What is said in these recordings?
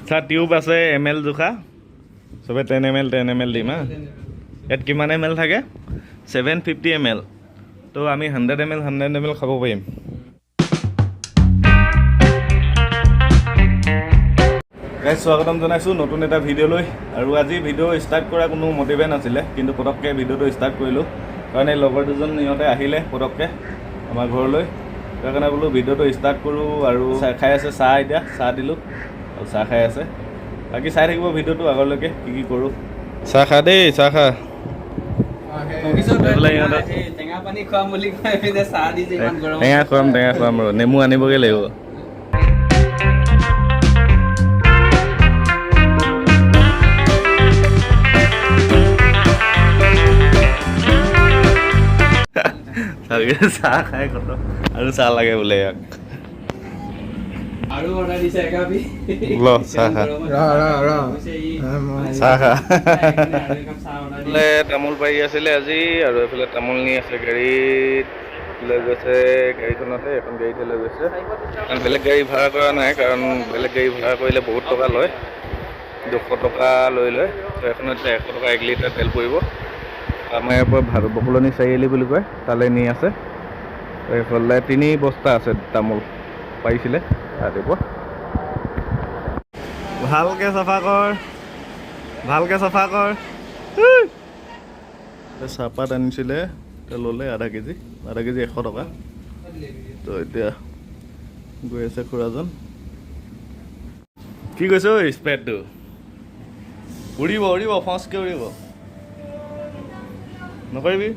চাহ টিউব আছে ml জোখা সবে 10 ml দিম হা ইয়াত কিমান ml থাকে 750 ml তো আমি 100 ml খাব পাৰিম গাইজ স্বাগতম জনাইছোঁ নতুন এটা ভিডিঅ' লৈ আৰু আজি ভিডিঅ' ষ্টাৰ্ট কৰা কোনো মটিভে নাছিলে কিন্তু পটককৈ ভিডিঅ'টো ষ্টাৰ্ট কৰিলোঁ কাৰণ এই লগৰ দুজন ইহঁতে আহিলে পটককৈ আমাৰ ঘৰলৈ সেইকাৰণে বোলো ভিডিঅ'টো ষ্টাৰ্ট কৰোঁ আৰু খাই আছে চাহ এতিয়া চাহ দিলোঁ আৰু চাহ খাই আছে বাকী চাই থাকিব ভিডিঅ'টো আগলৈকে কি কৰোঁ চাহ খা দেই চাহ খা টেঙা খুৱাম আৰু নেমু আনিবগৈ লাগিব চাহ খাই কত আৰু চাহ লাগে বোলে ইয়াক আৰু অৰ্ডাৰ দিছে একাপি ল চাহ খা চাহ খা তামোল পাৰি আছিলে আজি আৰু এইফালে তামোল নি আছে গাড়ীত লৈ গৈছে গাড়ীখনতে এখন গাড়ীতে লৈ গৈছে বেলেগ গাড়ী ভাড়া কৰা নাই কাৰণ বেলেগ গাড়ী ভাড়া কৰিলে বহুত টকা লয় 200 টকা লৈ লয় তো এখনত 100 টকা 1 লিটাৰ তেল পৰিব আমাৰ ইয়াৰ পৰা বকুলনি চাৰিআলি বুলি কয় তালৈ নি আছে এইফালে 3 বস্তা আছে তামোল পাৰিছিলে ৰাতিপুৱা ভালকৈ চাফা কৰ চাহপাত আনিছিলে ল'লে আধা কেজি 100 টকা তো এতিয়া গৈ আছে খুৰাজন কি কৈছে ঐ স্প্ৰেডটো উৰিব ফচকৈ উৰিব নকৰিবি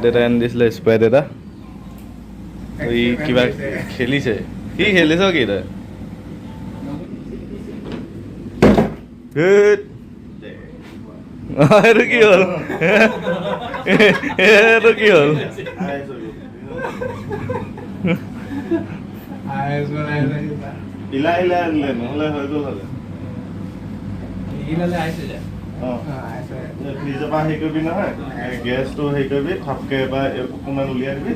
দেউতাই আনি দিছিলে স্প্ৰাইট এটা এই কিবা খেলিছে কি খেলিছ কি তই এইটো কি হ'ল এইটো কি হ'ল নহ'লে হৈ গ'ল ফ্ৰিজৰ পৰা হেৰি কৰিবি নহয় গেছটো হেৰি কৰিবি থাপকৈ এবাৰ অকণমান উলিয়াই দিবি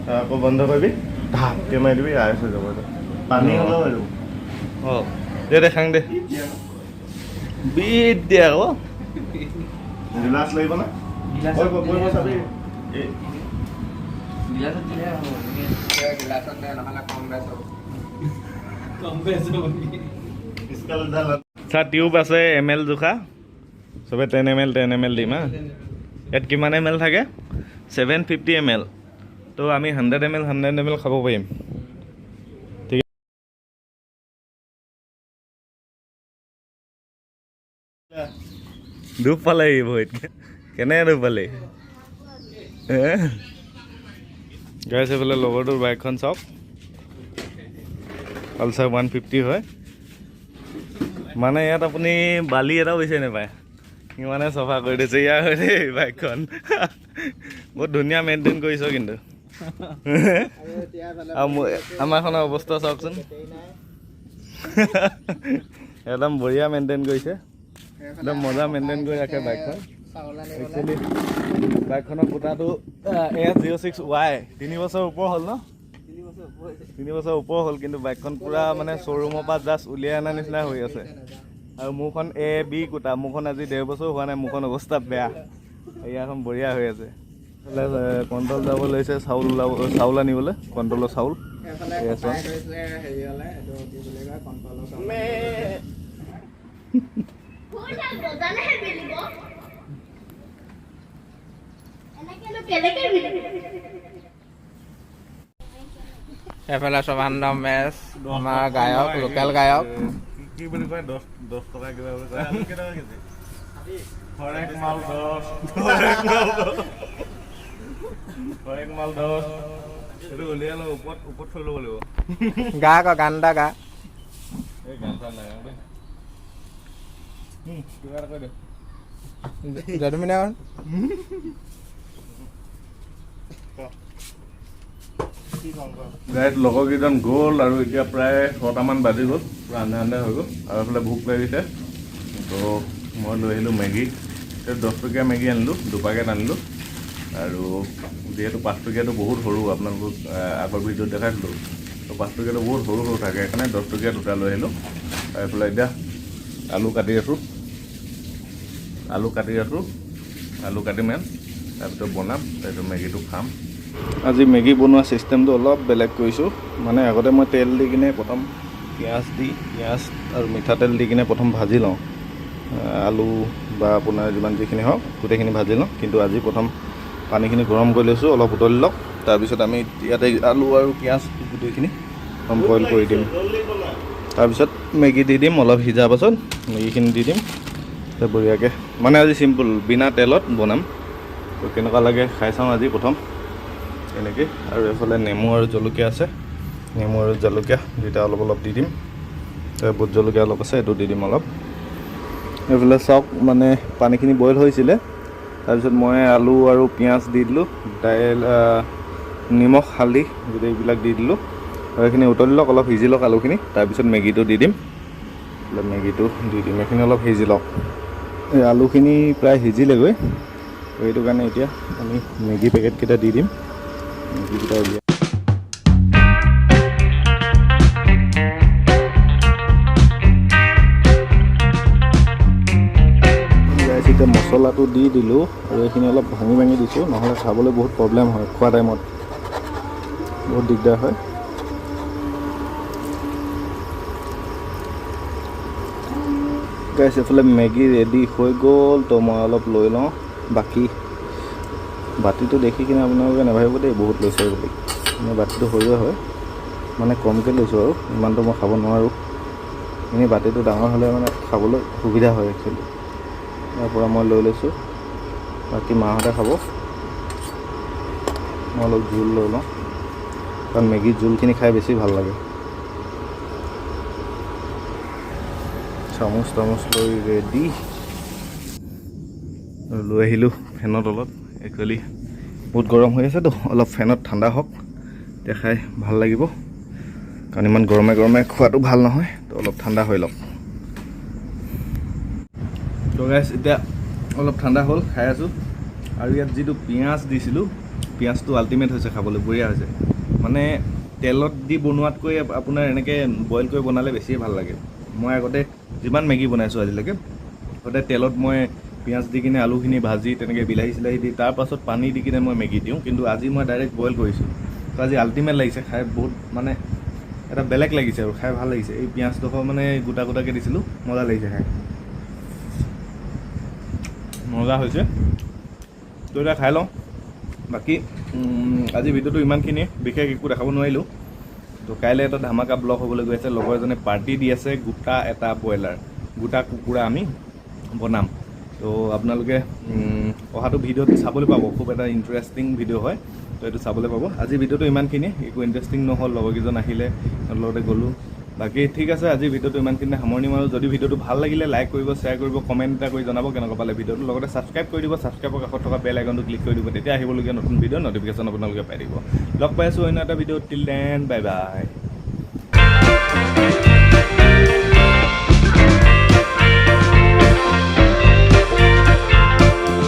তাৰ আকৌ বন্ধ কৰিবি ঢাপকৈ মাৰি দিবি আইচ হৈ যাব পানী হ'লেও হৈ যাব অঁ দে খাং দে বিট দিয়ে আকৌ গিলাচ লাগিব না চাবি চাহ টিউব আছে ml জোখা সবে 10 ml দিম হা ইয়াত কিমান ml থাকে 750 ml তো আমি 100 ml খাব পাৰিম ঠিক দুখ পালে ভৰিত কেনে দুখ পালে গাইছে বোলে লগৰটোৰ বাইকখন চাওক পালচাৰ 150 হয় মানে ইয়াত আপুনি বালি এটাও বিচাৰি নাপায় ইমানে চফা কৰি দিছে ইয়াৰ হয় দেই বাইকখন বহুত ধুনীয়া মেইনটেইন কৰিছ কিন্তু আমাৰখনৰ অৱস্থা চাওকচোন একদম বঢ়িয়া মেইনটেইন কৰিছে একদম মজা মেইনটেইন কৰি ৰাখে বাইকখন একচুৱেলি বাইকখনৰ কোটাটো AS06Y 3 বছৰ ওপৰ হ'ল ন 3 বছৰ ওপৰ হ'ল কিন্তু বাইকখন পুৰা মানে শ্ব'ৰুমৰ পৰা জাষ্ট উলিয়াই অনা নিচিনা হৈ আছে আৰু মোৰখন AB কোটা মোৰখন আজি 1.5 বছৰ হোৱা নাই মোৰখন অৱস্থা বেয়া ইয়াৰখন বঢ়িয়া হৈ আছে কণ্ট্ৰল যাব লৈছে চাউল আনিবলৈ কণ্ট্ৰলৰ চাউল এফালে সৰ্বানন্দ মেচ আমাৰ গায়ক লোকেল গায়ক কি বুলি কয় 10 টকা কিবা বুলি কয় আলু কেইটকা কেজি হৰেক মাল 10 এইটো উলিয়াই লওঁ ওপৰত থৈ ল'ব লাগিব গা আকৌ গান এটা গা এই গান চান নাই কিবা এটা কৈ দে যদুমিনা গাইজ লগৰকেইজন গ'ল আৰু এতিয়া প্ৰায় 6টামান বাজি গ'ল পুৰা আন্ধা হৈ গ'ল আৰু এইফালে ভোক লাগিছে তো মই লৈ আহিলোঁ মেগী 10 টকীয়া মেগী আনিলোঁ 2 পেকেট আনিলোঁ আৰু যিহেতু 5 টকীয়াটো বহুত সৰু, আপোনালোকক আগৰ ভিডিঅ'ত দেখাইছিলোঁ, তো 5 টকীয়াটো বহুত সৰু সৰু থাকে, সেইকাৰণে 10 টকীয়া দুটা লৈ আহিলোঁ। তাৰ এইফালে এতিয়া আলু কাটি আছোঁ, আলু কাটিম তাৰপিছত বনাম, তাৰপিছত মেগীটো খাম। আজি মেগী বনোৱা ছিষ্টেমটো অলপ বেলেগ কৰিছোঁ, মানে আগতে মই তেল দি কিনে প্ৰথম পিঁয়াজ আৰু মিঠাতেল দি কিনে প্ৰথম ভাজি লওঁ, আলু বা আপোনাৰ যিমান যিখিনি হওক গোটেইখিনি ভাজি লওঁ। কিন্তু আজি প্ৰথম পানীখিনি গৰম কৰি লৈছোঁ, অলপ উতলি লওক, তাৰপিছত আমি ইয়াতে আলু আৰু পিঁয়াজ গোটেইখিনি বইল কৰি দিম। তাৰপিছত মেগী দি দিম, অলপ সিজাৰ পাছত মেগীখিনি দি দিম বঢ়িয়াকৈ। মানে আজি চিম্পুল, বিনা তেলত বনাম। তো কেনেকুৱা লাগে খাই চাওঁ আজি প্ৰথম এনেকৈ। আৰু এইফালে নেমু আৰু জলকীয়া আছে, নেমু আৰু জলকীয়া দুটা অলপ অলপ দি দিম। ভোট জলকীয়া অলপ আছে, এইটো দি দিম অলপ। এইফালে চাওক, মানে পানীখিনি বইল হৈছিলে, তাৰপিছত মই আলু আৰু পিঁয়াজ দি দিলোঁ, দাইল, নিমখ, হালধি গোটেইবিলাক দি দিলোঁ। আৰু এইখিনি উতলি লওক, অলপ সিজি লওক আলুখিনি, তাৰপিছত মেগীটো দি দিম। এইখিনি অলপ সিজি লওক। এই আলুখিনি প্ৰায় সিজিলেগৈ, সেইটো কাৰণে এতিয়া আমি মেগী পেকেটকেইটা দি দিম। মেগীকেইটা উলিয়াই এতিয়া মছলাটো দি দিলোঁ, আৰু এইখিনি অলপ ভাঙি দিছোঁ, নহ'লে খাবলৈ বহুত প্ৰব্লেম হয়, খোৱা টাইমত বহুত দিগদাৰ হয়। গাইছ, এইফালে মেগী ৰেডি হৈ গ'ল, তো মই অলপ লৈ লওঁ। বাতিটো দেখি কিনে আপোনালোকে নাভাবিব দেই বহুত লৈছে বুলি, মানে বাতিটো সৰুৱে হয়, মানে কমকৈ লৈছোঁ আৰু ইমানটো মই খাব নোৱাৰোঁ। এনেই বাতিটো ডাঙৰ হ'লে মানে খাবলৈ সুবিধা হয় একচুৱেলি। ইয়াৰ পৰা মই লৈ লৈছোঁ, বাকী মাহঁতে খাব। মই অলপ জোল লৈ লওঁ, কাৰণ মেগীৰ জোলখিনি খাই বেছি ভাল লাগে। চামুচ লৈ ৰেডি, লৈ আহিলোঁ ফেনৰ তলত। একচুৱেলি বহুত গৰম হৈ আছেতো, অলপ ফেনত ঠাণ্ডা হওক, তেতিয়া খাই ভাল লাগিব। কাৰণ ইমান গৰমে খোৱাটো ভাল নহয়, তো অলপ ঠাণ্ডা হৈ লওক। তো গাইছ, এতিয়া অলপ ঠাণ্ডা হ'ল, খাই আছোঁ। আৰু ইয়াত যিটো পিঁয়াজ দিছিলোঁ, পিঁয়াজটো আল্টিমেট হৈছে, খাবলৈ বঢ়িয়া হৈছে। মানে তেলত দি বনোৱাতকৈ আপোনাৰ এনেকৈ বইল কৰি বনালে বেছিয়ে ভাল লাগে। মই আগতে যিমান মেগী বনাইছোঁ আজিলৈকে, সদায় তেলত মই পিঁয়াজ দি কিনে আলুখিনি ভাজি তেনেকৈ বিলাহী চিলাহী দি তাৰপাছত পানী দি কিনে মই মেগী দিওঁ, কিন্তু আজি মই ডাইৰেক্ট বইল কৰিছোঁ। তো আজি আল্টিমেট লাগিছে খাই, বহুত মানে এটা বেলেগ লাগিছে আৰু খাই ভাল লাগিছে। এই পিঁয়াজডোখৰ মানে গোটাকৈ দিছিলোঁ, মজা লাগিছে খাই, মজা হৈছে। তো এতিয়া খাই লওঁ। বাকী আজি ভিডিঅ'টো ইমানখিনিয়ে, বিশেষ একো দেখাব নোৱাৰিলোঁ। তো কাইলৈ এটা ধামাকা ব্লগ হ'বলৈ গৈ আছে। লগৰ এজনে পাৰ্টি দি আছে, গোটা কুকুৰা আমি বনাম। তো আপোনালোকে অহাটো ভিডিঅ'ত চাবলৈ পাব, খুব এটা ইণ্টাৰেষ্টিং ভিডিঅ' হয়, তো এইটো চাবলৈ পাব। আজি ভিডিঅ'টো ইমানখিনিয়ে, একো ইণ্টাৰেষ্টিং নহ'ল, লগৰকেইজন আহিলে, লগতে গ'লোঁ। বাকী ঠিক আছে, আজি ভিডিঅ'টো ইমানখিনিয়ে সামৰণি মাৰোঁ। যদি ভিডিঅ'টো ভাল লাগিলে লাইক কৰিব, শ্বেয়াৰ কৰিব, কমেণ্ট এটা কৰি জনাব কেনেকুৱা পালে ভিডিঅ'টো। লগতে ছাবস্ক্ৰাইব কৰি দিব, ছাবস্ক্ৰাইবৰ কাষত থকা বেল আইকনটো ক্লিক কৰি দিব, তেতিয়া আহিবলগীয়া নতুন ভিডিঅ' নটিফিকেশ্যন আপোনালোকে পাই থাকিব। লগ পাই আছোঁ অন্য এটা ভিডিঅ'ত। Till then, bye bye.